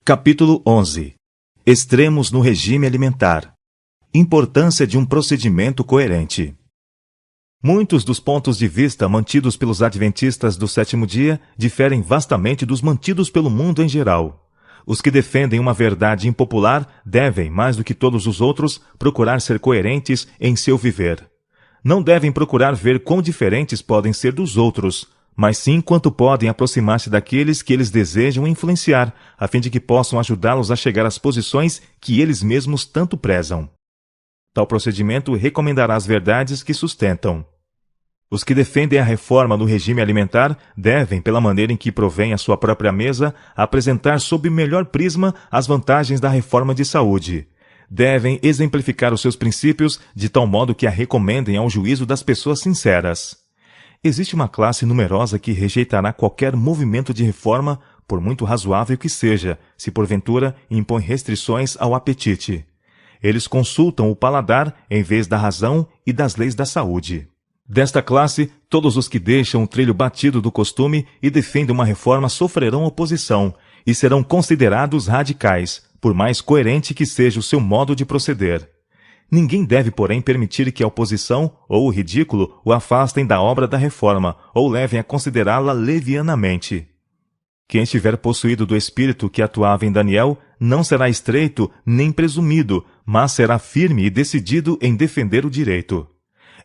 Capítulo 11. Extremos no regime alimentar. Importância de um procedimento coerente. Muitos dos pontos de vista mantidos pelos adventistas do sétimo dia diferem vastamente dos mantidos pelo mundo em geral. Os que defendem uma verdade impopular devem, mais do que todos os outros, procurar ser coerentes em seu viver. Não devem procurar ver quão diferentes podem ser dos outros, mas sim quanto podem aproximar-se daqueles que eles desejam influenciar, a fim de que possam ajudá-los a chegar às posições que eles mesmos tanto prezam. Tal procedimento recomendará as verdades que sustentam. Os que defendem a reforma no regime alimentar devem, pela maneira em que provém a sua própria mesa, apresentar sob melhor prisma as vantagens da reforma de saúde. Devem exemplificar os seus princípios de tal modo que a recomendem ao juízo das pessoas sinceras. Existe uma classe numerosa que rejeitará qualquer movimento de reforma, por muito razoável que seja, se porventura impõe restrições ao apetite. Eles consultam o paladar em vez da razão e das leis da saúde. Desta classe, todos os que deixam o trilho batido do costume e defendem uma reforma sofrerão oposição e serão considerados radicais, por mais coerente que seja o seu modo de proceder. Ninguém deve, porém, permitir que a oposição ou o ridículo o afastem da obra da reforma ou levem a considerá-la levianamente. Quem estiver possuído do espírito que atuava em Daniel não será estreito nem presumido, mas será firme e decidido em defender o direito.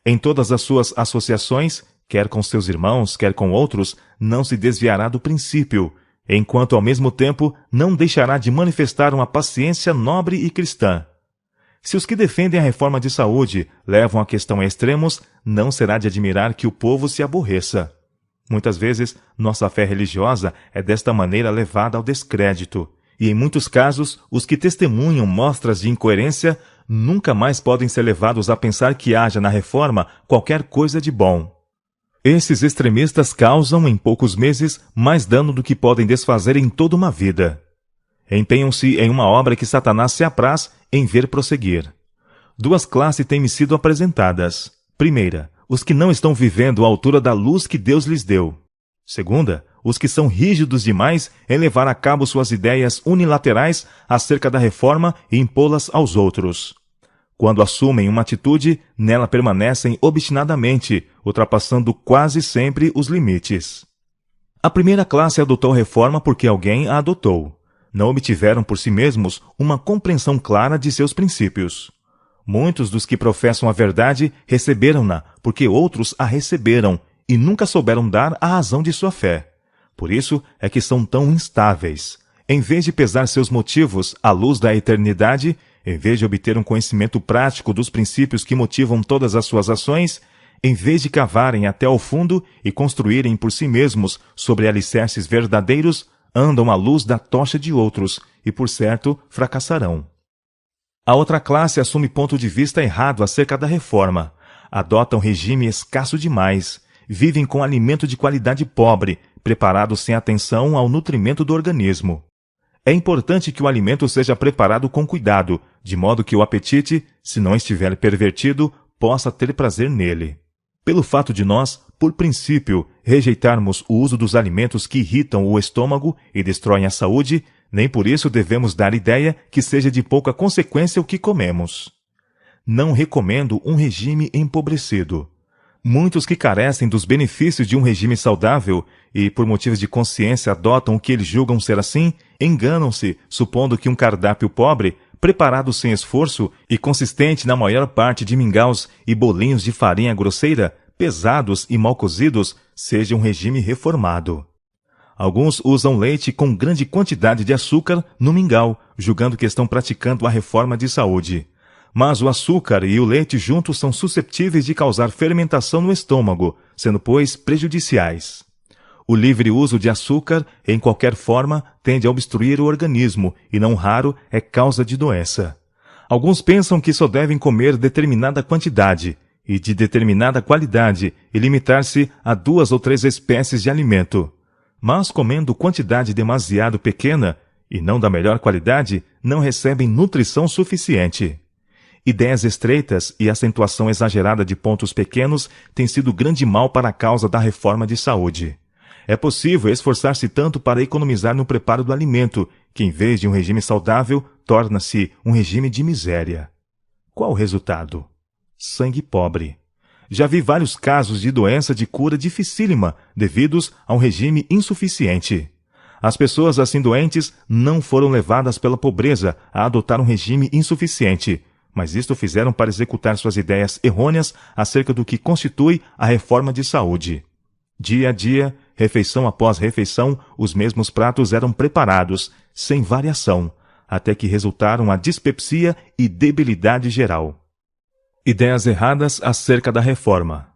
Em todas as suas associações, quer com seus irmãos, quer com outros, não se desviará do princípio, enquanto ao mesmo tempo não deixará de manifestar uma paciência nobre e cristã. Se os que defendem a reforma de saúde levam a questão a extremos, não será de admirar que o povo se aborreça. Muitas vezes, nossa fé religiosa é desta maneira levada ao descrédito, e em muitos casos, os que testemunham mostras de incoerência nunca mais podem ser levados a pensar que haja na reforma qualquer coisa de bom. Esses extremistas causam, em poucos meses, mais dano do que podem desfazer em toda uma vida. Empenham-se em uma obra que Satanás se apraz em ver prosseguir. Duas classes têm-me sido apresentadas. Primeira, os que não estão vivendo à altura da luz que Deus lhes deu. Segunda, os que são rígidos demais em levar a cabo suas ideias unilaterais acerca da reforma e impô-las aos outros. Quando assumem uma atitude, nela permanecem obstinadamente, ultrapassando quase sempre os limites. A primeira classe adotou a reforma porque alguém a adotou. Não obtiveram por si mesmos uma compreensão clara de seus princípios. Muitos dos que professam a verdade receberam-na porque outros a receberam e nunca souberam dar a razão de sua fé. Por isso é que são tão instáveis. Em vez de pesar seus motivos à luz da eternidade, em vez de obter um conhecimento prático dos princípios que motivam todas as suas ações, em vez de cavarem até ao fundo e construírem por si mesmos sobre alicerces verdadeiros, andam à luz da tocha de outros e, por certo, fracassarão. A outra classe assume ponto de vista errado acerca da reforma. Adotam regime escasso demais. Vivem com alimento de qualidade pobre, preparado sem atenção ao nutrimento do organismo. É importante que o alimento seja preparado com cuidado, de modo que o apetite, se não estiver pervertido, possa ter prazer nele. Pelo fato de nós, por princípio, rejeitarmos o uso dos alimentos que irritam o estômago e destroem a saúde, nem por isso devemos dar ideia que seja de pouca consequência o que comemos. Não recomendo um regime empobrecido. Muitos que carecem dos benefícios de um regime saudável e, por motivos de consciência, adotam o que eles julgam ser assim, enganam-se, supondo que um cardápio pobre, preparado sem esforço e consistente na maior parte de mingaus e bolinhos de farinha grosseira, pesados e mal cozidos, seja um regime reformado. Alguns usam leite com grande quantidade de açúcar no mingau, julgando que estão praticando a reforma de saúde. Mas o açúcar e o leite juntos são susceptíveis de causar fermentação no estômago, sendo, pois, prejudiciais. O livre uso de açúcar, em qualquer forma, tende a obstruir o organismo e, não raro, é causa de doença. Alguns pensam que só devem comer determinada quantidade e de determinada qualidade e limitar-se a 2 ou 3 espécies de alimento. Mas, comendo quantidade demasiado pequena e não da melhor qualidade, não recebem nutrição suficiente. Ideias estreitas e acentuação exagerada de pontos pequenos têm sido grande mal para a causa da reforma de saúde. É possível esforçar-se tanto para economizar no preparo do alimento, que em vez de um regime saudável, torna-se um regime de miséria. Qual o resultado? Sangue pobre. Já vi vários casos de doença de cura dificílima devidos a um regime insuficiente. As pessoas assim doentes não foram levadas pela pobreza a adotar um regime insuficiente, mas isto fizeram para executar suas ideias errôneas acerca do que constitui a reforma de saúde. Dia a dia, refeição após refeição, os mesmos pratos eram preparados, sem variação, até que resultaram a dispepsia e debilidade geral. Ideias erradas acerca da reforma.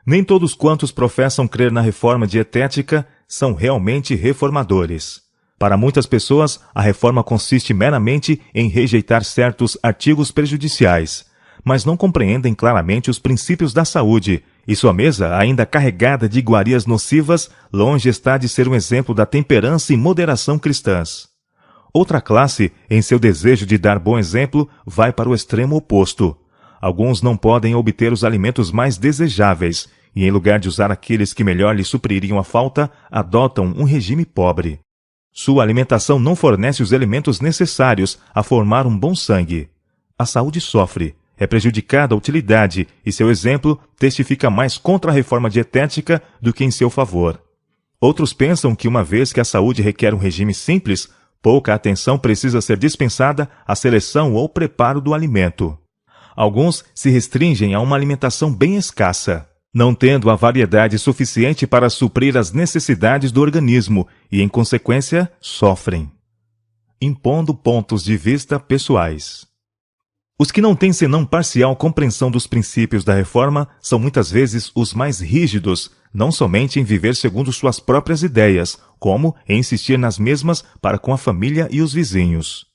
Nem todos quantos professam crer na reforma dietética são realmente reformadores. Para muitas pessoas, a reforma consiste meramente em rejeitar certos artigos prejudiciais, mas não compreendem claramente os princípios da saúde, e sua mesa, ainda carregada de iguarias nocivas, longe está de ser um exemplo da temperança e moderação cristãs. Outra classe, em seu desejo de dar bom exemplo, vai para o extremo oposto. Alguns não podem obter os alimentos mais desejáveis, e em lugar de usar aqueles que melhor lhe supririam a falta, adotam um regime pobre. Sua alimentação não fornece os elementos necessários a formar um bom sangue. A saúde sofre, é prejudicada a utilidade, e seu exemplo testifica mais contra a reforma dietética do que em seu favor. Outros pensam que uma vez que a saúde requer um regime simples, pouca atenção precisa ser dispensada à seleção ou preparo do alimento. Alguns se restringem a uma alimentação bem escassa, não tendo a variedade suficiente para suprir as necessidades do organismo e, em consequência, sofrem. Impondo pontos de vista pessoais. Os que não têm senão parcial compreensão dos princípios da reforma são muitas vezes os mais rígidos, não somente em viver segundo suas próprias ideias, como em insistir nas mesmas para com a família e os vizinhos.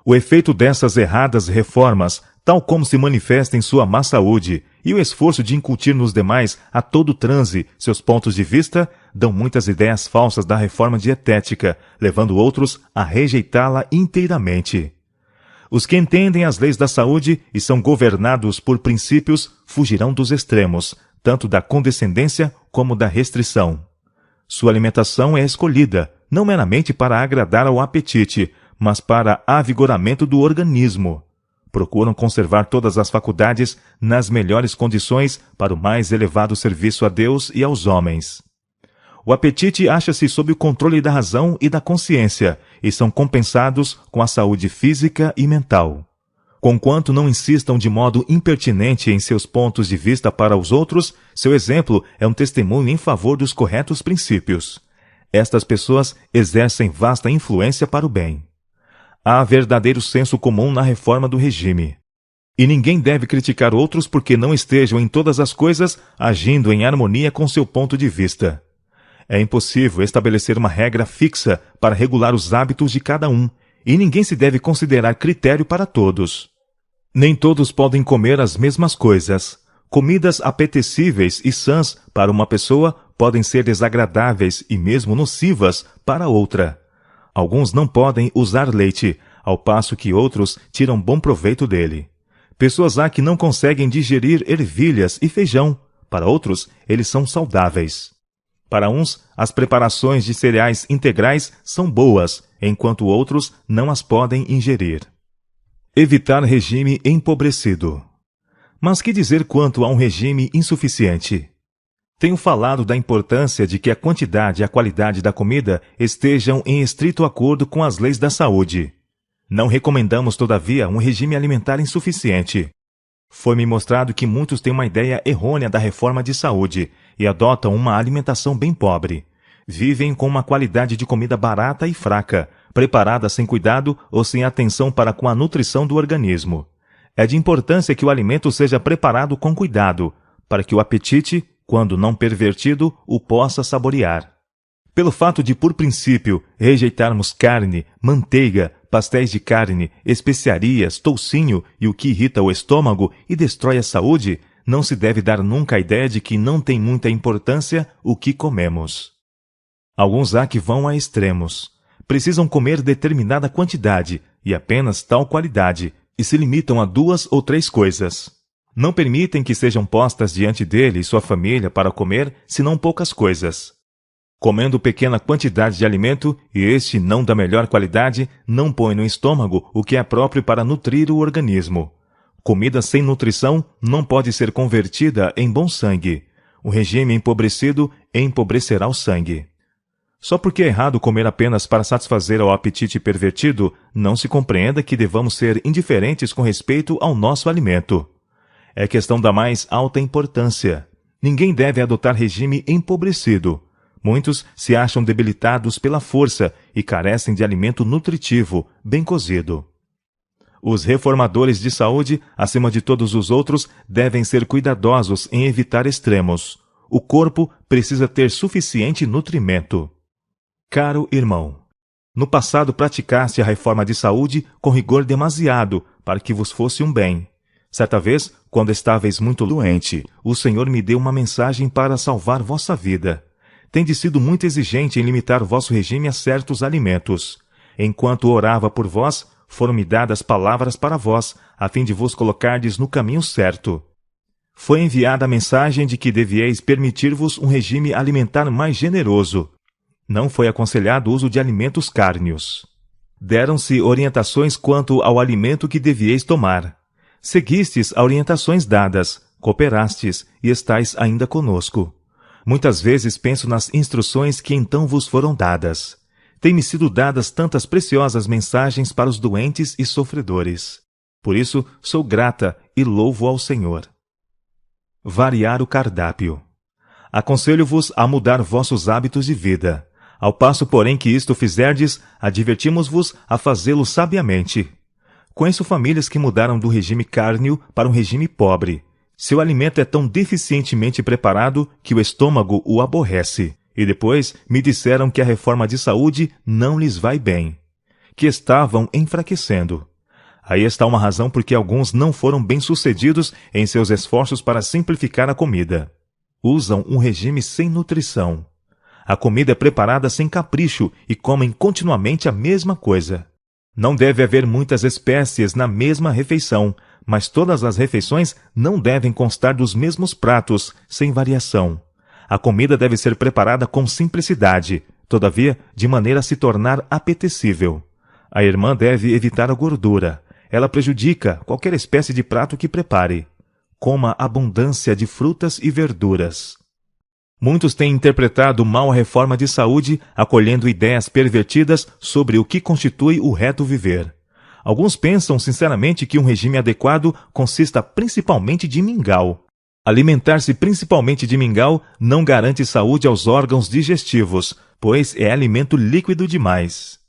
O efeito dessas erradas reformas, tal como se manifesta em sua má saúde, e o esforço de incutir nos demais a todo transe seus pontos de vista, dão muitas ideias falsas da reforma dietética, levando outros a rejeitá-la inteiramente. Os que entendem as leis da saúde e são governados por princípios fugirão dos extremos, tanto da condescendência como da restrição. Sua alimentação é escolhida, não meramente para agradar ao apetite, mas para avigoramento do organismo. Procuram conservar todas as faculdades nas melhores condições para o mais elevado serviço a Deus e aos homens. O apetite acha-se sob o controle da razão e da consciência, e são compensados com a saúde física e mental. Conquanto não insistam de modo impertinente em seus pontos de vista para os outros, seu exemplo é um testemunho em favor dos corretos princípios. Estas pessoas exercem vasta influência para o bem. Há verdadeiro senso comum na reforma do regime. E ninguém deve criticar outros porque não estejam em todas as coisas agindo em harmonia com seu ponto de vista. É impossível estabelecer uma regra fixa para regular os hábitos de cada um, e ninguém se deve considerar critério para todos. Nem todos podem comer as mesmas coisas. Comidas apetecíveis e sãs para uma pessoa podem ser desagradáveis e mesmo nocivas para outra. Alguns não podem usar leite, ao passo que outros tiram bom proveito dele. Pessoas há que não conseguem digerir ervilhas e feijão. Para outros, eles são saudáveis. Para uns, as preparações de cereais integrais são boas, enquanto outros não as podem ingerir. Evitar regime empobrecido. Mas que dizer quanto a um regime insuficiente? Tenho falado da importância de que a quantidade e a qualidade da comida estejam em estrito acordo com as leis da saúde. Não recomendamos, todavia, um regime alimentar insuficiente. Foi-me mostrado que muitos têm uma ideia errônea da reforma de saúde e adotam uma alimentação bem pobre. Vivem com uma qualidade de comida barata e fraca, preparada sem cuidado ou sem atenção para com a nutrição do organismo. É de importância que o alimento seja preparado com cuidado, para que o apetite, quando não pervertido, o possa saborear. Pelo fato de, por princípio, rejeitarmos carne, manteiga, pastéis de carne, especiarias, toucinho e o que irrita o estômago e destrói a saúde, não se deve dar nunca a ideia de que não tem muita importância o que comemos. Alguns há que vão a extremos. Precisam comer determinada quantidade e apenas tal qualidade, e se limitam a 2 ou 3 coisas. Não permitem que sejam postas diante dele e sua família para comer, senão poucas coisas. Comendo pequena quantidade de alimento, e este não da melhor qualidade, não põe no estômago o que é próprio para nutrir o organismo. Comida sem nutrição não pode ser convertida em bom sangue. O regime empobrecido empobrecerá o sangue. Só porque é errado comer apenas para satisfazer ao apetite pervertido, não se compreenda que devamos ser indiferentes com respeito ao nosso alimento. É questão da mais alta importância. Ninguém deve adotar regime empobrecido. Muitos se acham debilitados pela força e carecem de alimento nutritivo, bem cozido. Os reformadores de saúde, acima de todos os outros, devem ser cuidadosos em evitar extremos. O corpo precisa ter suficiente nutrimento. Caro irmão, no passado praticaste a reforma de saúde com rigor demasiado para que vos fosse um bem. Certa vez, quando estáveis muito doente, o Senhor me deu uma mensagem para salvar vossa vida. Tendes sido muito exigente em limitar vosso regime a certos alimentos. Enquanto orava por vós, foram-me dadas palavras para vós, a fim de vos colocardes no caminho certo. Foi enviada a mensagem de que devieis permitir-vos um regime alimentar mais generoso. Não foi aconselhado o uso de alimentos cárneos. Deram-se orientações quanto ao alimento que devieis tomar. Seguistes as orientações dadas, cooperastes e estáis ainda conosco. Muitas vezes penso nas instruções que então vos foram dadas. Têm-me sido dadas tantas preciosas mensagens para os doentes e sofredores. Por isso, sou grata e louvo ao Senhor. Variar o cardápio. Aconselho-vos a mudar vossos hábitos de vida. Ao passo, porém, que isto fizerdes, advertimos-vos a fazê-lo sabiamente. Conheço famílias que mudaram do regime cárneo para um regime pobre. Seu alimento é tão deficientemente preparado que o estômago o aborrece. E depois me disseram que a reforma de saúde não lhes vai bem. Que estavam enfraquecendo. Aí está uma razão por que alguns não foram bem-sucedidos em seus esforços para simplificar a comida. Usam um regime sem nutrição. A comida é preparada sem capricho e comem continuamente a mesma coisa. Não deve haver muitas espécies na mesma refeição, mas todas as refeições não devem constar dos mesmos pratos, sem variação. A comida deve ser preparada com simplicidade, todavia, de maneira a se tornar apetecível. A irmã deve evitar a gordura. Ela prejudica qualquer espécie de prato que prepare. Coma abundância de frutas e verduras. Muitos têm interpretado mal a reforma de saúde, acolhendo ideias pervertidas sobre o que constitui o reto viver. Alguns pensam sinceramente que um regime adequado consista principalmente de mingau. Alimentar-se principalmente de mingau não garante saúde aos órgãos digestivos, pois é alimento líquido demais.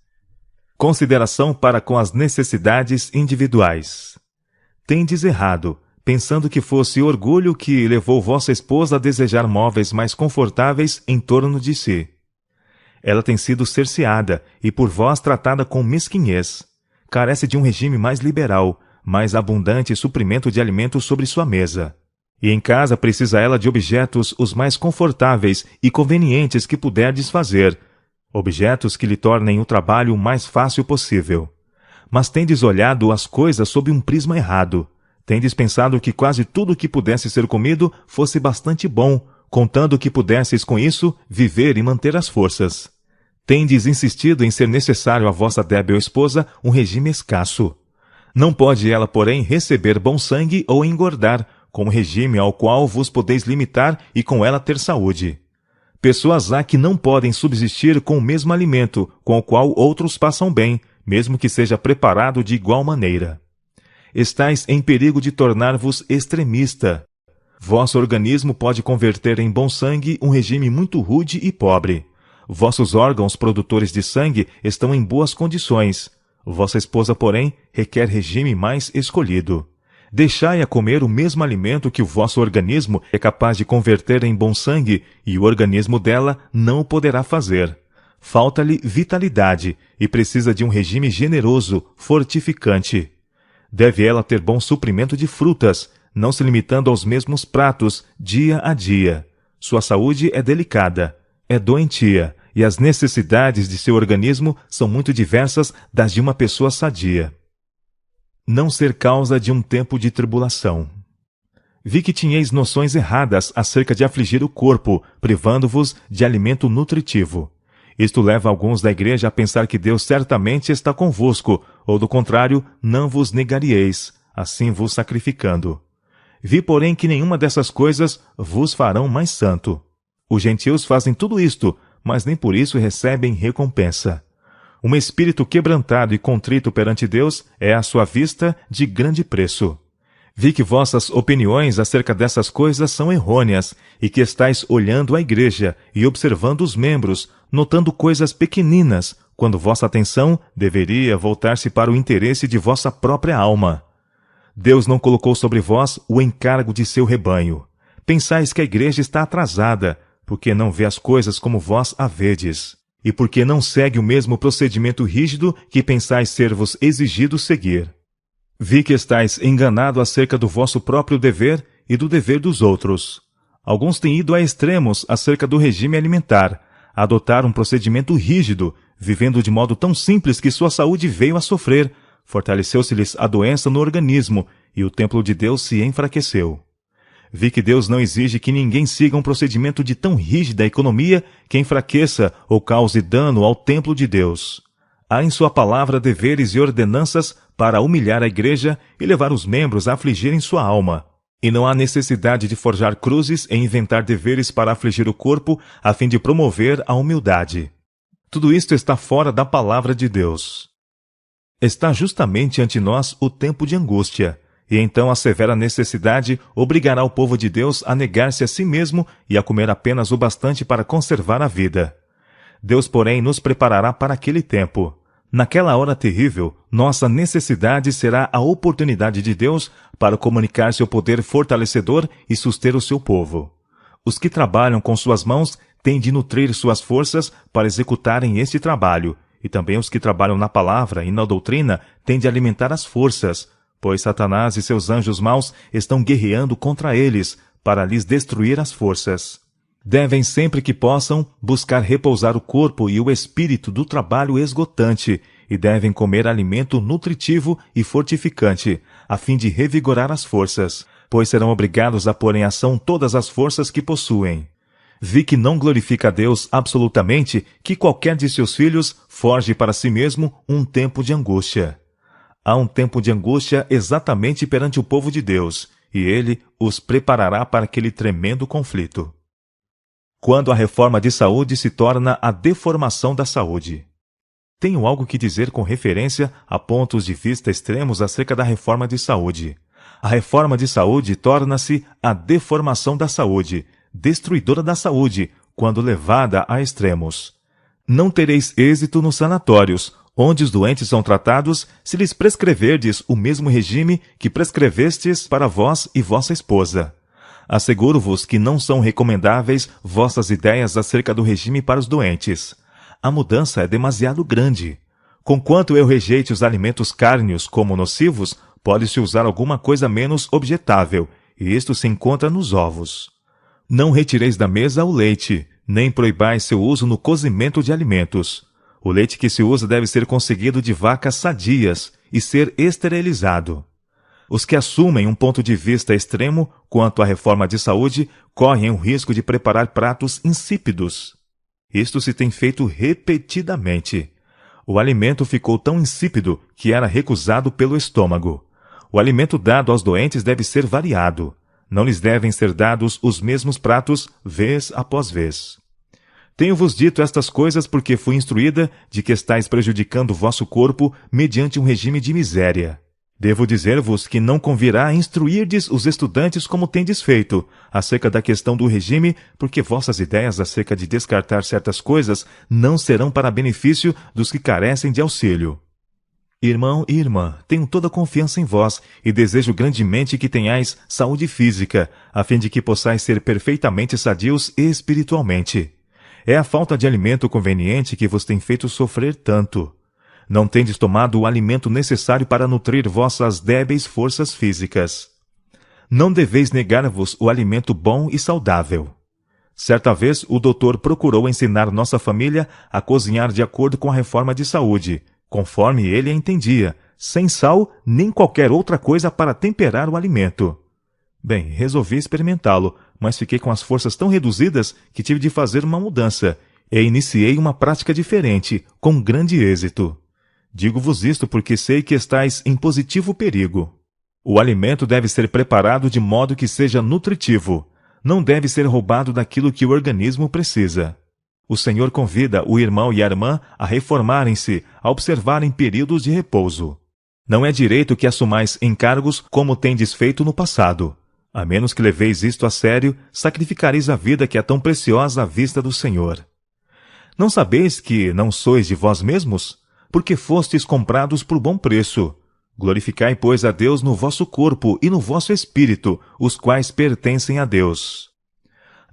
Consideração para com as necessidades individuais. Tendes errado, pensando que fosse orgulho que levou vossa esposa a desejar móveis mais confortáveis em torno de si. Ela tem sido cerceada e por vós tratada com mesquinhez. Carece de um regime mais liberal, mais abundante suprimento de alimentos sobre sua mesa. E em casa precisa ela de objetos os mais confortáveis e convenientes que puderdes fazer, objetos que lhe tornem o trabalho o mais fácil possível. Mas tendes olhado as coisas sob um prisma errado. Tendes pensado que quase tudo que pudesse ser comido fosse bastante bom, contando que pudesseis com isso viver e manter as forças. Tendes insistido em ser necessário à vossa débil esposa um regime escasso. Não pode ela, porém, receber bom sangue ou engordar, com um regime ao qual vos podeis limitar e com ela ter saúde. Pessoas há que não podem subsistir com o mesmo alimento, com o qual outros passam bem, mesmo que seja preparado de igual maneira. Estais em perigo de tornar-vos extremista. Vosso organismo pode converter em bom sangue um regime muito rude e pobre. Vossos órgãos produtores de sangue estão em boas condições. Vossa esposa, porém, requer regime mais escolhido. Deixai-a comer o mesmo alimento que o vosso organismo é capaz de converter em bom sangue, e o organismo dela não o poderá fazer. Falta-lhe vitalidade e precisa de um regime generoso, fortificante. Deve ela ter bom suprimento de frutas, não se limitando aos mesmos pratos, dia a dia. Sua saúde é delicada, é doentia, e as necessidades de seu organismo são muito diversas das de uma pessoa sadia. Não ser causa de um tempo de tribulação. Vi que tinhais noções erradas acerca de afligir o corpo, privando-vos de alimento nutritivo. Isto leva alguns da igreja a pensar que Deus certamente está convosco, ou do contrário, não vos negaríeis, assim vos sacrificando. Vi, porém, que nenhuma dessas coisas vos farão mais santo. Os gentios fazem tudo isto, mas nem por isso recebem recompensa. Um espírito quebrantado e contrito perante Deus é, à sua vista, de grande preço. Vi que vossas opiniões acerca dessas coisas são errôneas, e que estáis olhando a igreja e observando os membros, notando coisas pequeninas, quando vossa atenção deveria voltar-se para o interesse de vossa própria alma. Deus não colocou sobre vós o encargo de seu rebanho. Pensais que a igreja está atrasada, porque não vê as coisas como vós a vedes, e porque não segue o mesmo procedimento rígido que pensais ser-vos exigido seguir. Vi que estáis enganado acerca do vosso próprio dever e do dever dos outros. Alguns têm ido a extremos acerca do regime alimentar, a adotar um procedimento rígido, vivendo de modo tão simples que sua saúde veio a sofrer, fortaleceu-se-lhes a doença no organismo e o templo de Deus se enfraqueceu. Vi que Deus não exige que ninguém siga um procedimento de tão rígida economia que enfraqueça ou cause dano ao templo de Deus. Há em sua palavra deveres e ordenanças para humilhar a igreja e levar os membros a afligirem sua alma. E não há necessidade de forjar cruzes e inventar deveres para afligir o corpo a fim de promover a humildade. Tudo isto está fora da palavra de Deus. Está justamente ante nós o tempo de angústia, e então a severa necessidade obrigará o povo de Deus a negar-se a si mesmo e a comer apenas o bastante para conservar a vida. Deus, porém, nos preparará para aquele tempo. Naquela hora terrível, nossa necessidade será a oportunidade de Deus para comunicar seu poder fortalecedor e suster o seu povo. Os que trabalham com suas mãos têm de nutrir suas forças para executarem este trabalho, e também os que trabalham na palavra e na doutrina têm de alimentar as forças, pois Satanás e seus anjos maus estão guerreando contra eles para lhes destruir as forças. Devem sempre que possam buscar repousar o corpo e o espírito do trabalho esgotante e devem comer alimento nutritivo e fortificante, a fim de revigorar as forças, pois serão obrigados a pôr em ação todas as forças que possuem. Vi que não glorifica a Deus absolutamente que qualquer de seus filhos forje para si mesmo um tempo de angústia. Há um tempo de angústia exatamente perante o povo de Deus, e ele os preparará para aquele tremendo conflito. Quando a reforma de saúde se torna a deformação da saúde. Tenho algo que dizer com referência a pontos de vista extremos acerca da reforma de saúde. A reforma de saúde torna-se a deformação da saúde, destruidora da saúde, quando levada a extremos. Não tereis êxito nos sanatórios, onde os doentes são tratados, se lhes prescreverdes o mesmo regime que prescrevestes para vós e vossa esposa. Asseguro-vos que não são recomendáveis vossas ideias acerca do regime para os doentes. A mudança é demasiado grande. Conquanto eu rejeite os alimentos cárneos como nocivos, pode-se usar alguma coisa menos objetável, e isto se encontra nos ovos. Não retireis da mesa o leite, nem proibais seu uso no cozimento de alimentos. O leite que se usa deve ser conseguido de vacas sadias e ser esterilizado. Os que assumem um ponto de vista extremo quanto à reforma de saúde correm o risco de preparar pratos insípidos. Isto se tem feito repetidamente. O alimento ficou tão insípido que era recusado pelo estômago. O alimento dado aos doentes deve ser variado. Não lhes devem ser dados os mesmos pratos vez após vez. Tenho-vos dito estas coisas porque fui instruída de que estáis prejudicando o vosso corpo mediante um regime de miséria. Devo dizer-vos que não convirá instruirdes os estudantes como tendes feito, acerca da questão do regime, porque vossas ideias acerca de descartar certas coisas não serão para benefício dos que carecem de auxílio. Irmão e irmã, tenho toda a confiança em vós e desejo grandemente que tenhais saúde física, a fim de que possais ser perfeitamente sadios espiritualmente. É a falta de alimento conveniente que vos tem feito sofrer tanto. Não tendes tomado o alimento necessário para nutrir vossas débeis forças físicas. Não deveis negar-vos o alimento bom e saudável. Certa vez, o doutor procurou ensinar nossa família a cozinhar de acordo com a reforma de saúde, conforme ele a entendia, sem sal nem qualquer outra coisa para temperar o alimento. Bem, resolvi experimentá-lo, mas fiquei com as forças tão reduzidas que tive de fazer uma mudança, e iniciei uma prática diferente, com grande êxito. Digo-vos isto porque sei que estáis em positivo perigo. O alimento deve ser preparado de modo que seja nutritivo. Não deve ser roubado daquilo que o organismo precisa. O Senhor convida o irmão e a irmã a reformarem-se, a observarem períodos de repouso. Não é direito que assumais encargos como tendes feito no passado. A menos que leveis isto a sério, sacrificareis a vida que é tão preciosa à vista do Senhor. Não sabeis que não sois de vós mesmos? Porque fostes comprados por bom preço. Glorificai, pois, a Deus no vosso corpo e no vosso espírito, os quais pertencem a Deus.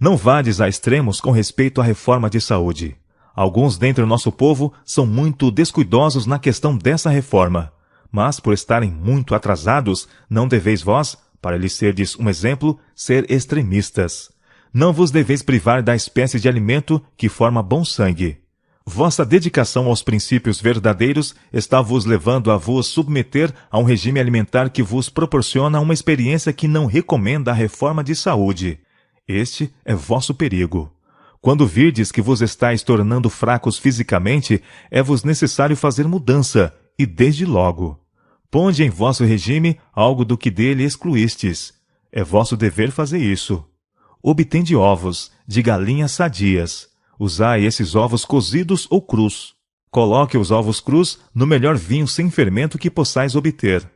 Não vades a extremos com respeito à reforma de saúde. Alguns dentre o nosso povo são muito descuidosos na questão dessa reforma. Mas, por estarem muito atrasados, não deveis vós, para lhes serdes um exemplo, ser extremistas. Não vos deveis privar da espécie de alimento que forma bom sangue. Vossa dedicação aos princípios verdadeiros está vos levando a vos submeter a um regime alimentar que vos proporciona uma experiência que não recomenda a reforma de saúde. Este é vosso perigo. Quando virdes que vos estáis tornando fracos fisicamente, é-vos necessário fazer mudança, e desde logo. Ponde em vosso regime algo do que dele excluístes. É vosso dever fazer isso. Obtende ovos, de galinhas sadias. Usai esses ovos cozidos ou crus. Coloque os ovos crus no melhor vinho sem fermento que possais obter.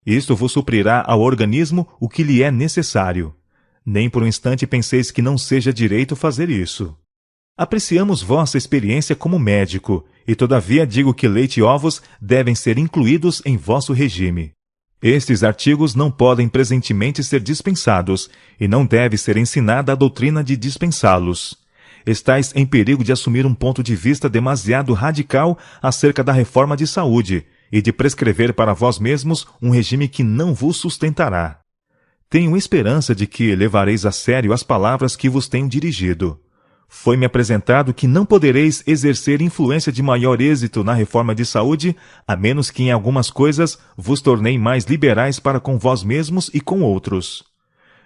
Isto vos suprirá ao organismo o que lhe é necessário. Nem por um instante penseis que não seja direito fazer isso. Apreciamos vossa experiência como médico, e todavia digo que leite e ovos devem ser incluídos em vosso regime. Estes artigos não podem presentemente ser dispensados, e não deve ser ensinada a doutrina de dispensá-los. Estais em perigo de assumir um ponto de vista demasiado radical acerca da reforma de saúde, e de prescrever para vós mesmos um regime que não vos sustentará. Tenho esperança de que levareis a sério as palavras que vos tenho dirigido. Foi-me apresentado que não podereis exercer influência de maior êxito na reforma de saúde, a menos que em algumas coisas vos tornei mais liberais para com vós mesmos e com outros.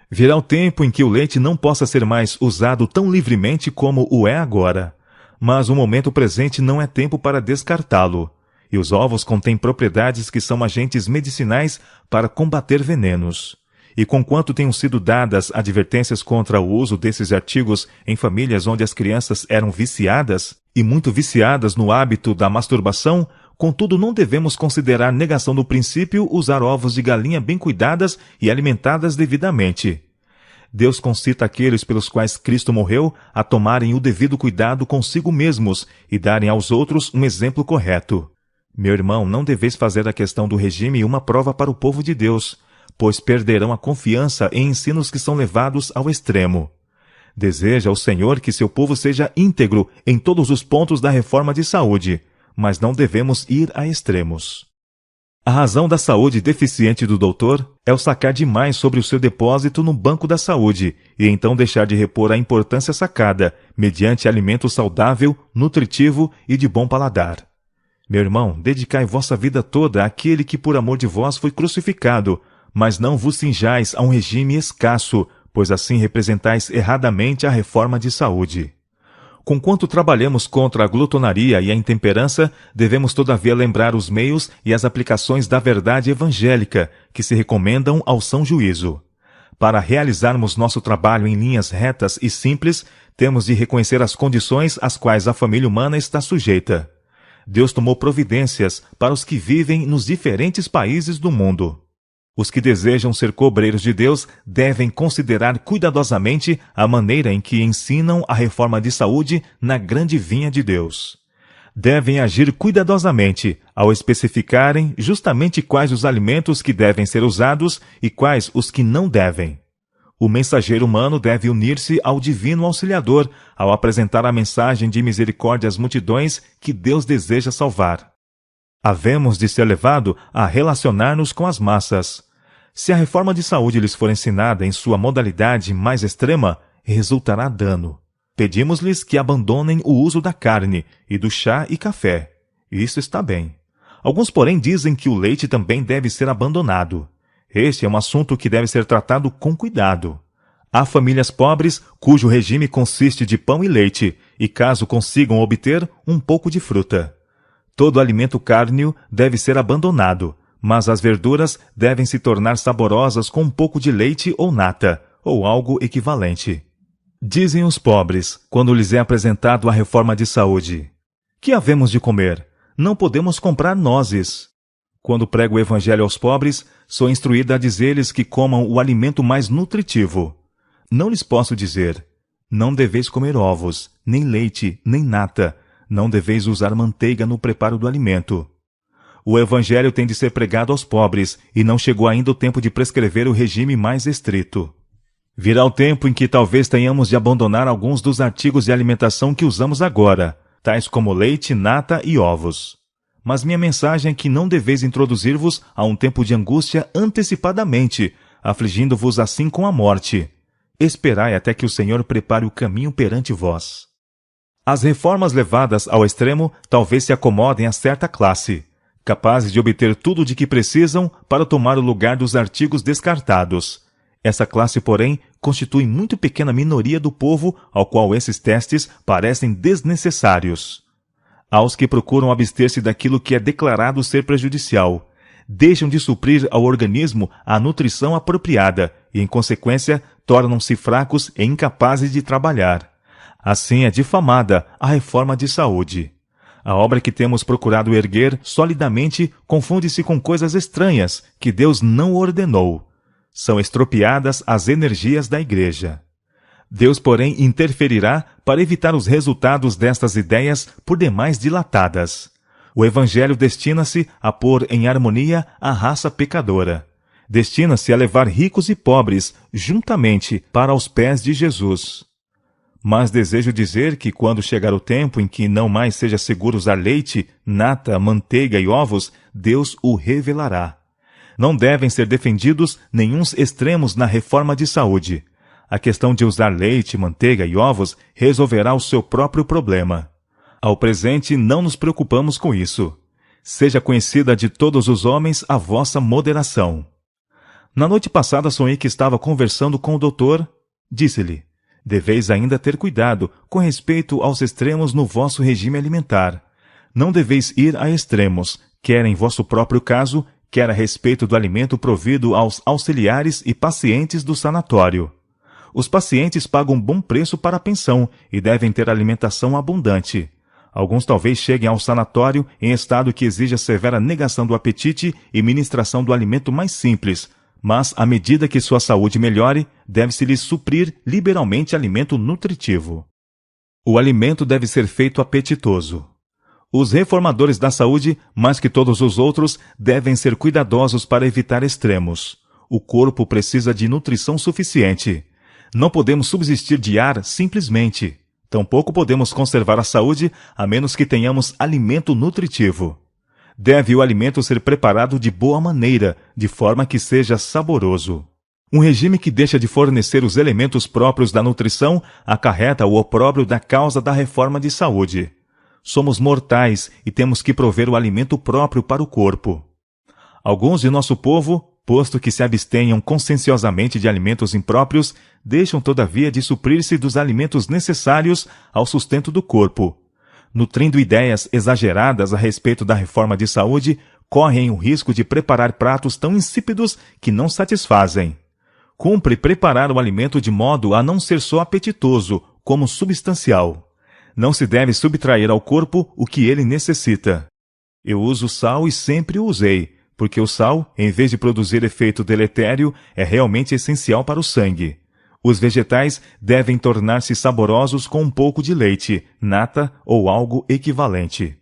Virá o tempo em que o leite não possa ser mais usado tão livremente como o é agora. Mas o momento presente não é tempo para descartá-lo. E os ovos contêm propriedades que são agentes medicinais para combater venenos. E conquanto tenham sido dadas advertências contra o uso desses artigos em famílias onde as crianças eram viciadas, e muito viciadas no hábito da masturbação, contudo não devemos considerar negação do princípio usar ovos de galinha bem cuidadas e alimentadas devidamente. Deus concita aqueles pelos quais Cristo morreu a tomarem o devido cuidado consigo mesmos e darem aos outros um exemplo correto. Meu irmão, não deveis fazer a questão do regime uma prova para o povo de Deus, pois perderão a confiança em ensinos que são levados ao extremo. Deseja o Senhor que seu povo seja íntegro em todos os pontos da reforma de saúde, mas não devemos ir a extremos. A razão da saúde deficiente do doutor é o sacar demais sobre o seu depósito no banco da saúde e então deixar de repor a importância sacada mediante alimento saudável, nutritivo e de bom paladar. Meu irmão, dedicai vossa vida toda àquele que por amor de vós foi crucificado, mas não vos cinjais a um regime escasso, pois assim representais erradamente a reforma de saúde. Conquanto trabalhamos contra a glutonaria e a intemperança, devemos todavia lembrar os meios e as aplicações da verdade evangélica que se recomendam ao são juízo. Para realizarmos nosso trabalho em linhas retas e simples, temos de reconhecer as condições às quais a família humana está sujeita. Deus tomou providências para os que vivem nos diferentes países do mundo. Os que desejam ser cobreiros de Deus devem considerar cuidadosamente a maneira em que ensinam a reforma de saúde na grande vinha de Deus. Devem agir cuidadosamente ao especificarem justamente quais os alimentos que devem ser usados e quais os que não devem. O mensageiro humano deve unir-se ao divino auxiliador ao apresentar a mensagem de misericórdia às multidões que Deus deseja salvar. Havemos de ser levado a relacionar-nos com as massas. Se a reforma de saúde lhes for ensinada em sua modalidade mais extrema, resultará dano. Pedimos-lhes que abandonem o uso da carne e do chá e café. Isso está bem. Alguns, porém, dizem que o leite também deve ser abandonado. Este é um assunto que deve ser tratado com cuidado. Há famílias pobres cujo regime consiste de pão e leite, e caso consigam obter, um pouco de fruta. Todo alimento cárneo deve ser abandonado, mas as verduras devem se tornar saborosas com um pouco de leite ou nata, ou algo equivalente. Dizem os pobres, quando lhes é apresentado a reforma de saúde: que havemos de comer? Não podemos comprar nozes. Quando prego o evangelho aos pobres, sou instruída a dizer-lhes que comam o alimento mais nutritivo. Não lhes posso dizer: não deveis comer ovos, nem leite, nem nata, não deveis usar manteiga no preparo do alimento. O evangelho tem de ser pregado aos pobres, e não chegou ainda o tempo de prescrever o regime mais estrito. Virá o tempo em que talvez tenhamos de abandonar alguns dos artigos de alimentação que usamos agora, tais como leite, nata e ovos. Mas minha mensagem é que não deveis introduzir-vos a um tempo de angústia antecipadamente, afligindo-vos assim com a morte. Esperai até que o Senhor prepare o caminho perante vós. As reformas levadas ao extremo talvez se acomodem a certa classe, capazes de obter tudo de que precisam para tomar o lugar dos artigos descartados. Essa classe, porém, constitui muito pequena minoria do povo ao qual esses testes parecem desnecessários. Aos que procuram abster-se daquilo que é declarado ser prejudicial, deixam de suprir ao organismo a nutrição apropriada e, em consequência, tornam-se fracos e incapazes de trabalhar. Assim é difamada a reforma de saúde. A obra que temos procurado erguer solidamente confunde-se com coisas estranhas que Deus não ordenou. São estropiadas as energias da Igreja. Deus, porém, interferirá para evitar os resultados destas ideias por demais dilatadas. O Evangelho destina-se a pôr em harmonia a raça pecadora. Destina-se a levar ricos e pobres juntamente para os pés de Jesus. Mas desejo dizer que quando chegar o tempo em que não mais seja seguro usar leite, nata, manteiga e ovos, Deus o revelará. Não devem ser defendidos nenhuns extremos na reforma de saúde. A questão de usar leite, manteiga e ovos resolverá o seu próprio problema. Ao presente, não nos preocupamos com isso. Seja conhecida de todos os homens a vossa moderação. Na noite passada sonhei que estava conversando com o doutor. Disse-lhe: deveis ainda ter cuidado com respeito aos extremos no vosso regime alimentar. Não deveis ir a extremos, quer em vosso próprio caso, quer a respeito do alimento provido aos auxiliares e pacientes do sanatório. Os pacientes pagam bom preço para a pensão e devem ter alimentação abundante. Alguns talvez cheguem ao sanatório em estado que exija severa negação do apetite e ministração do alimento mais simples, mas, à medida que sua saúde melhore, deve-se-lhes suprir liberalmente alimento nutritivo. O alimento deve ser feito apetitoso. Os reformadores da saúde, mais que todos os outros, devem ser cuidadosos para evitar extremos. O corpo precisa de nutrição suficiente. Não podemos subsistir de ar simplesmente. Tampouco podemos conservar a saúde a menos que tenhamos alimento nutritivo. Deve o alimento ser preparado de boa maneira, de forma que seja saboroso. Um regime que deixa de fornecer os elementos próprios da nutrição acarreta o opróbrio da causa da reforma de saúde. Somos mortais e temos que prover o alimento próprio para o corpo. Alguns de nosso povo, posto que se abstenham conscienciosamente de alimentos impróprios, deixam todavia de suprir-se dos alimentos necessários ao sustento do corpo. Nutrindo ideias exageradas a respeito da reforma de saúde, correm o risco de preparar pratos tão insípidos que não satisfazem. Cumpre preparar o alimento de modo a não ser só apetitoso, como substancial. Não se deve subtrair ao corpo o que ele necessita. Eu uso sal e sempre o usei, porque o sal, em vez de produzir efeito deletério, é realmente essencial para o sangue. Os vegetais devem tornar-se saborosos com um pouco de leite, nata ou algo equivalente.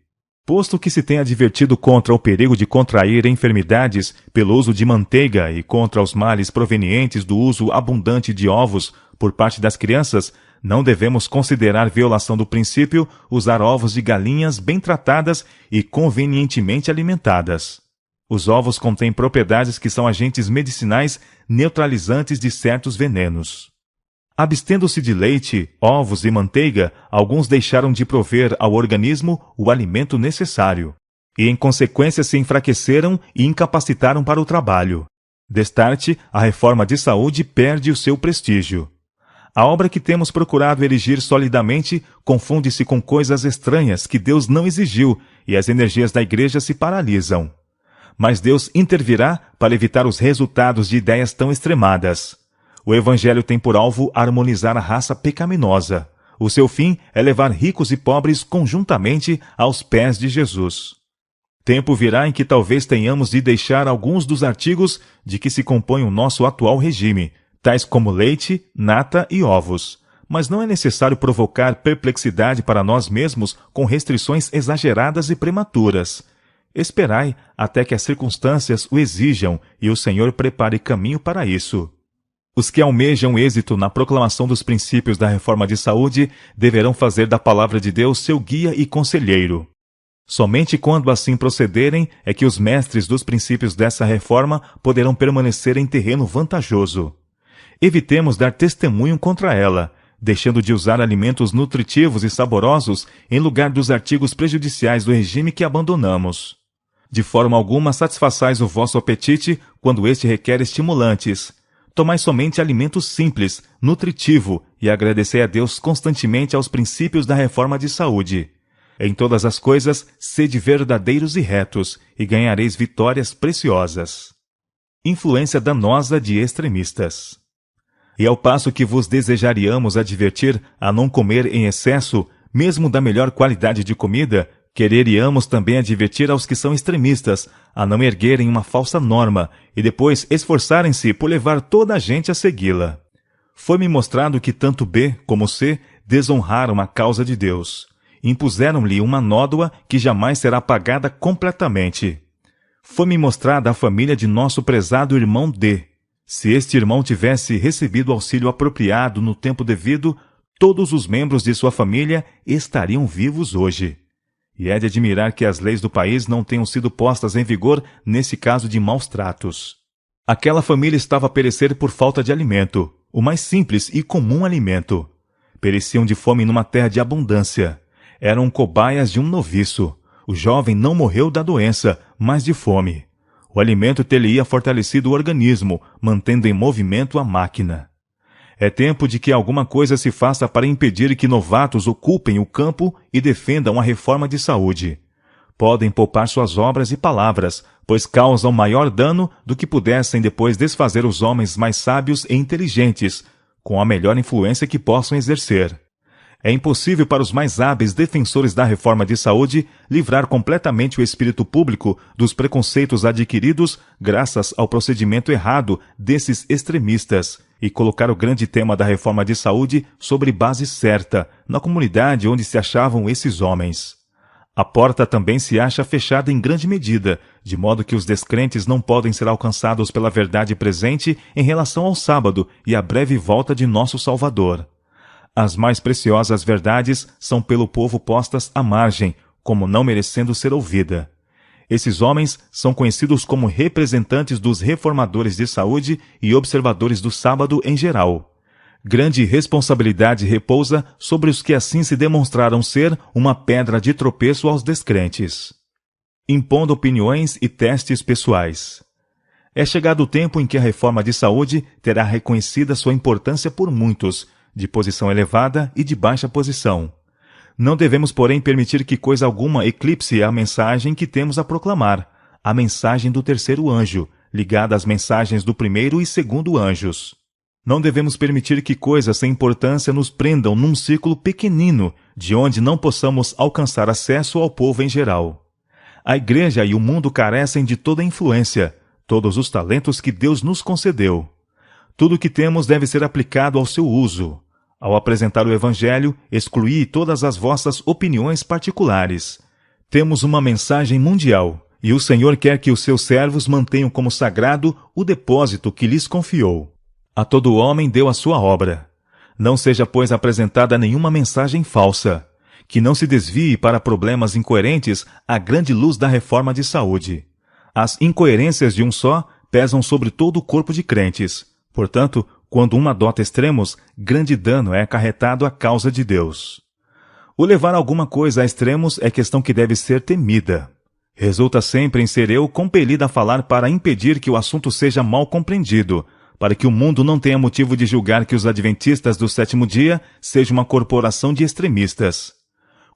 Posto que se tem advertido contra o perigo de contrair enfermidades pelo uso de manteiga e contra os males provenientes do uso abundante de ovos por parte das crianças, não devemos considerar violação do princípio usar ovos de galinhas bem tratadas e convenientemente alimentadas. Os ovos contêm propriedades que são agentes medicinais neutralizantes de certos venenos. Abstendo-se de leite, ovos e manteiga, alguns deixaram de prover ao organismo o alimento necessário, e em consequência se enfraqueceram e incapacitaram para o trabalho. Destarte, a reforma de saúde perde o seu prestígio. A obra que temos procurado erigir solidamente confunde-se com coisas estranhas que Deus não exigiu e as energias da igreja se paralisam. Mas Deus intervirá para evitar os resultados de ideias tão extremadas. O Evangelho tem por alvo harmonizar a raça pecaminosa. O seu fim é levar ricos e pobres conjuntamente aos pés de Jesus. Tempo virá em que talvez tenhamos de deixar alguns dos artigos de que se compõe o nosso atual regime, tais como leite, nata e ovos. Mas não é necessário provocar perplexidade para nós mesmos com restrições exageradas e prematuras. Esperai até que as circunstâncias o exijam e o Senhor prepare caminho para isso. Os que almejam êxito na proclamação dos princípios da reforma de saúde deverão fazer da palavra de Deus seu guia e conselheiro. Somente quando assim procederem é que os mestres dos princípios dessa reforma poderão permanecer em terreno vantajoso. Evitemos dar testemunho contra ela, deixando de usar alimentos nutritivos e saborosos em lugar dos artigos prejudiciais do regime que abandonamos. De forma alguma satisfaçais o vosso apetite quando este requer estimulantes. Tomai somente alimento simples, nutritivo, e agradecei a Deus constantemente aos princípios da reforma de saúde. Em todas as coisas, sede verdadeiros e retos, e ganhareis vitórias preciosas. Influência danosa de extremistas. E ao passo que vos desejaríamos advertir a não comer em excesso, mesmo da melhor qualidade de comida, quereríamos também advertir aos que são extremistas a não erguerem uma falsa norma e depois esforçarem-se por levar toda a gente a segui-la. Foi-me mostrado que tanto B como C desonraram a causa de Deus. Impuseram-lhe uma nódoa que jamais será apagada completamente. Foi-me mostrada a família de nosso prezado irmão D. Se este irmão tivesse recebido auxílio apropriado no tempo devido, todos os membros de sua família estariam vivos hoje. E é de admirar que as leis do país não tenham sido postas em vigor nesse caso de maus tratos. Aquela família estava a perecer por falta de alimento, o mais simples e comum alimento. Pereciam de fome numa terra de abundância. Eram cobaias de um noviço. O jovem não morreu da doença, mas de fome. O alimento ter-lhe-ia fortalecido o organismo, mantendo em movimento a máquina. É tempo de que alguma coisa se faça para impedir que novatos ocupem o campo e defendam a reforma de saúde. Podem poupar suas obras e palavras, pois causam maior dano do que pudessem depois desfazer os homens mais sábios e inteligentes, com a melhor influência que possam exercer. É impossível para os mais hábeis defensores da reforma de saúde livrar completamente o espírito público dos preconceitos adquiridos graças ao procedimento errado desses extremistas e colocar o grande tema da reforma de saúde sobre base certa, na comunidade onde se achavam esses homens. A porta também se acha fechada em grande medida, de modo que os descrentes não podem ser alcançados pela verdade presente em relação ao sábado e à breve volta de nosso Salvador. As mais preciosas verdades são pelo povo postas à margem, como não merecendo ser ouvida. Esses homens são conhecidos como representantes dos reformadores de saúde e observadores do sábado em geral. Grande responsabilidade repousa sobre os que assim se demonstraram ser uma pedra de tropeço aos descrentes. Impondo opiniões e testes pessoais. É chegado o tempo em que a reforma de saúde terá reconhecida sua importância por muitos, de posição elevada e de baixa posição. Não devemos, porém, permitir que coisa alguma eclipse a mensagem que temos a proclamar, a mensagem do terceiro anjo, ligada às mensagens do primeiro e segundo anjos. Não devemos permitir que coisas sem importância nos prendam num círculo pequenino, de onde não possamos alcançar acesso ao povo em geral. A Igreja e o mundo carecem de toda a influência, todos os talentos que Deus nos concedeu. Tudo o que temos deve ser aplicado ao seu uso. Ao apresentar o Evangelho, excluí todas as vossas opiniões particulares. Temos uma mensagem mundial, e o Senhor quer que os seus servos mantenham como sagrado o depósito que lhes confiou. A todo homem deu a sua obra. Não seja, pois, apresentada nenhuma mensagem falsa, que não se desvie para problemas incoerentes a grande luz da reforma de saúde. As incoerências de um só pesam sobre todo o corpo de crentes. Portanto, quando um adota extremos, grande dano é acarretado à causa de Deus. O levar alguma coisa a extremos é questão que deve ser temida. Resulta sempre em ser eu compelida a falar para impedir que o assunto seja mal compreendido, para que o mundo não tenha motivo de julgar que os adventistas do sétimo dia sejam uma corporação de extremistas.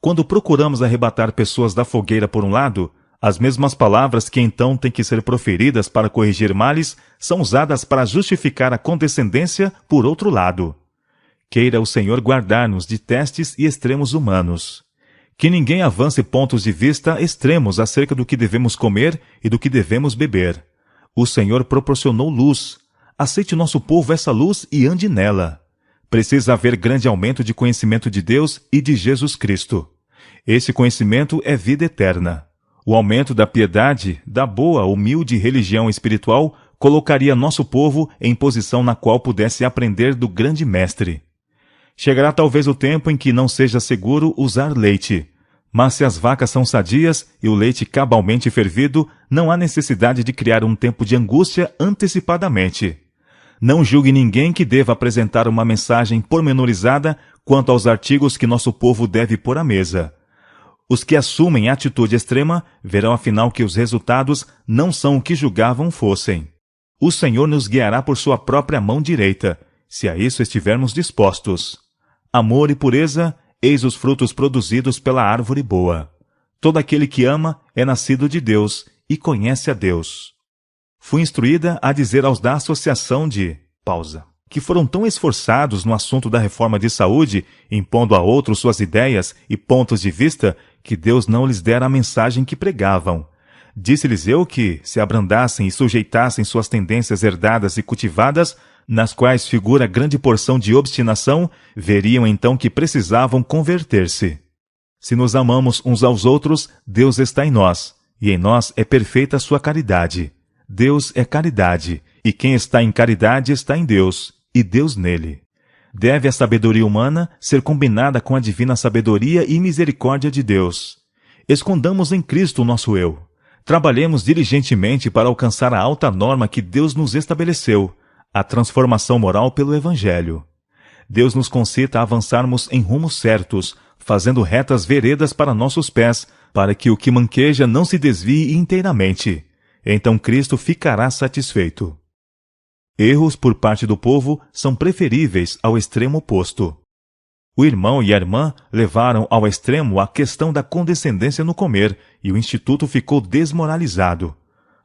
Quando procuramos arrebatar pessoas da fogueira por um lado, as mesmas palavras que então têm que ser proferidas para corrigir males são usadas para justificar a condescendência por outro lado. Queira o Senhor guardar-nos de testes e extremos humanos. Que ninguém avance pontos de vista extremos acerca do que devemos comer e do que devemos beber. O Senhor proporcionou luz. Aceite nosso povo essa luz e ande nela. Precisa haver grande aumento de conhecimento de Deus e de Jesus Cristo. Esse conhecimento é vida eterna. O aumento da piedade, da boa, humilde religião espiritual, colocaria nosso povo em posição na qual pudesse aprender do grande mestre. Chegará talvez o tempo em que não seja seguro usar leite. Mas se as vacas são sadias e o leite cabalmente fervido, não há necessidade de criar um tempo de angústia antecipadamente. Não julgue ninguém que deva apresentar uma mensagem pormenorizada quanto aos artigos que nosso povo deve pôr à mesa. Os que assumem atitude extrema verão afinal que os resultados não são o que julgavam fossem. O Senhor nos guiará por sua própria mão direita, se a isso estivermos dispostos. Amor e pureza, eis os frutos produzidos pela árvore boa. Todo aquele que ama é nascido de Deus e conhece a Deus. Fui instruída a dizer aos da Associação de Pausa, que foram tão esforçados no assunto da reforma de saúde, impondo a outros suas ideias e pontos de vista, que Deus não lhes dera a mensagem que pregavam. Disse-lhes eu que, se abrandassem e sujeitassem suas tendências herdadas e cultivadas, nas quais figura grande porção de obstinação, veriam então que precisavam converter-se. Se nos amamos uns aos outros, Deus está em nós, e em nós é perfeita a sua caridade. Deus é caridade, e quem está em caridade está em Deus, e Deus nele. Deve a sabedoria humana ser combinada com a divina sabedoria e misericórdia de Deus. Escondamos em Cristo o nosso eu. Trabalhemos diligentemente para alcançar a alta norma que Deus nos estabeleceu, a transformação moral pelo Evangelho. Deus nos concita a avançarmos em rumos certos, fazendo retas veredas para nossos pés, para que o que manqueja não se desvie inteiramente. Então Cristo ficará satisfeito. Erros por parte do povo são preferíveis ao extremo oposto. O irmão e a irmã levaram ao extremo a questão da condescendência no comer, e o instituto ficou desmoralizado.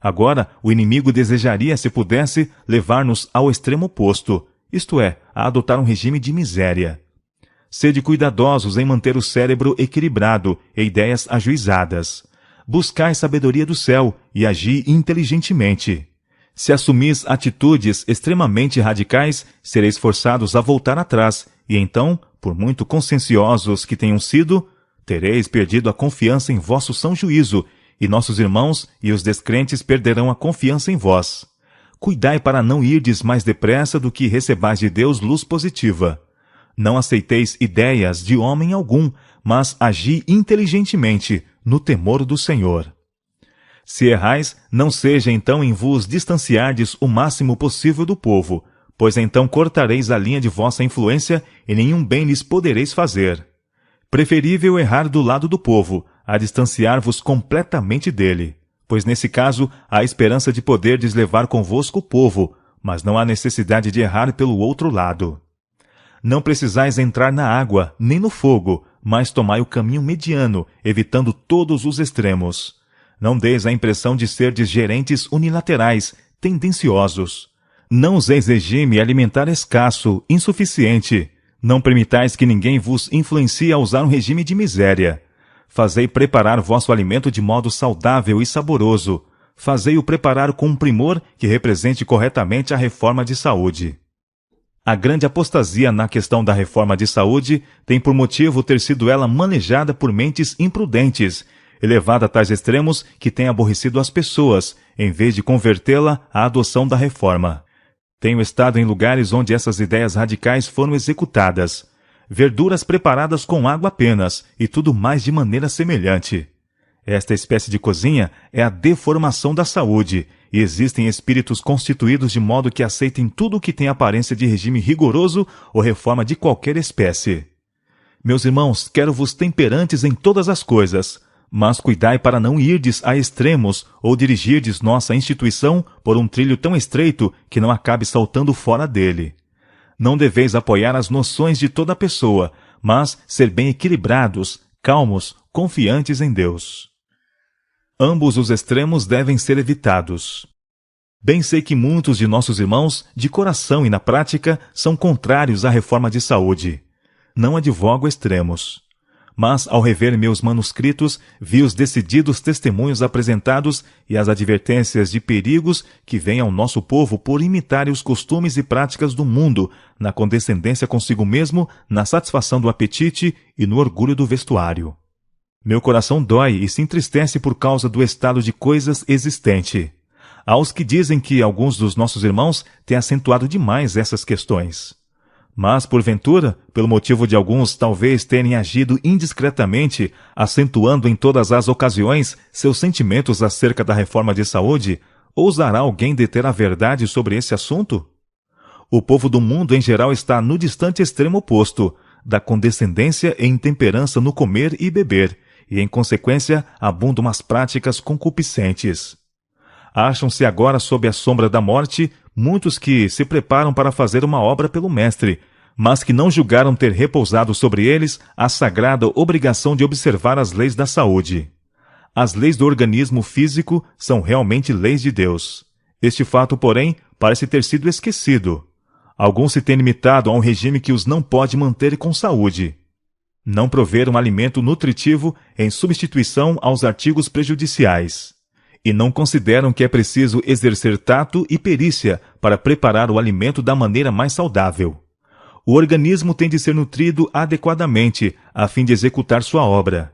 Agora, o inimigo desejaria, se pudesse, levar-nos ao extremo oposto, isto é, a adotar um regime de miséria. Sede cuidadosos em manter o cérebro equilibrado e ideias ajuizadas. Buscai sabedoria do céu e agi inteligentemente. Se assumis atitudes extremamente radicais, sereis forçados a voltar atrás, e então, por muito conscienciosos que tenham sido, tereis perdido a confiança em vosso são juízo, e nossos irmãos e os descrentes perderão a confiança em vós. Cuidai para não irdes mais depressa do que recebais de Deus luz positiva. Não aceiteis ideias de homem algum, mas agi inteligentemente, no temor do Senhor. Se errais, não seja então em vos distanciardes o máximo possível do povo, pois então cortareis a linha de vossa influência e nenhum bem lhes podereis fazer. Preferível errar do lado do povo, a distanciar-vos completamente dele, pois nesse caso há esperança de poderdes levar convosco o povo, mas não há necessidade de errar pelo outro lado. Não precisais entrar na água, nem no fogo, mas tomai o caminho mediano, evitando todos os extremos. Não deis a impressão de serdes gerentes unilaterais, tendenciosos. Não useis regime alimentar escasso, insuficiente. Não permitais que ninguém vos influencie a usar um regime de miséria. Fazei preparar vosso alimento de modo saudável e saboroso. Fazei-o preparar com um primor que represente corretamente a reforma de saúde. A grande apostasia na questão da reforma de saúde tem por motivo ter sido ela manejada por mentes imprudentes, elevada a tais extremos que tem aborrecido as pessoas, em vez de convertê-la à adoção da reforma. Tenho estado em lugares onde essas ideias radicais foram executadas. Verduras preparadas com água apenas, e tudo mais de maneira semelhante. Esta espécie de cozinha é a deformação da saúde, e existem espíritos constituídos de modo que aceitem tudo o que tem aparência de regime rigoroso ou reforma de qualquer espécie. Meus irmãos, quero-vos temperantes em todas as coisas, Mas cuidai para não irdes a extremos ou dirigirdes nossa instituição por um trilho tão estreito que não acabe saltando fora dele. Não deveis apoiar as noções de toda pessoa, mas ser bem equilibrados, calmos, confiantes em Deus. Ambos os extremos devem ser evitados. Bem sei que muitos de nossos irmãos, de coração e na prática, são contrários à reforma de saúde. Não advogo extremos. Mas, ao rever meus manuscritos, vi os decididos testemunhos apresentados e as advertências de perigos que vêm ao nosso povo por imitarem os costumes e práticas do mundo, na condescendência consigo mesmo, na satisfação do apetite e no orgulho do vestuário. Meu coração dói e se entristece por causa do estado de coisas existente. Há os que dizem que alguns dos nossos irmãos têm acentuado demais essas questões. Mas, porventura, pelo motivo de alguns talvez terem agido indiscretamente, acentuando em todas as ocasiões seus sentimentos acerca da reforma de saúde, ousará alguém deter a verdade sobre esse assunto? O povo do mundo em geral está no distante extremo oposto, da condescendência e intemperança no comer e beber, e em consequência abundam as práticas concupiscentes. Acham-se agora sob a sombra da morte muitos que se preparam para fazer uma obra pelo Mestre, mas que não julgaram ter repousado sobre eles a sagrada obrigação de observar as leis da saúde. As leis do organismo físico são realmente leis de Deus. Este fato, porém, parece ter sido esquecido. Alguns se têm limitado a um regime que os não pode manter com saúde. Não prover um alimento nutritivo em substituição aos artigos prejudiciais. E não consideram que é preciso exercer tato e perícia para preparar o alimento da maneira mais saudável. O organismo tem de ser nutrido adequadamente, a fim de executar sua obra.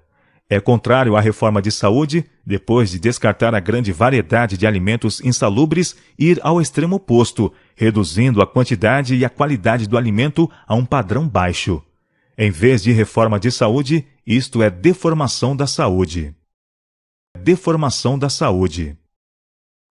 É contrário à reforma de saúde, depois de descartar a grande variedade de alimentos insalubres, ir ao extremo oposto, reduzindo a quantidade e a qualidade do alimento a um padrão baixo. Em vez de reforma de saúde, isto é deformação da saúde. Deformação da saúde.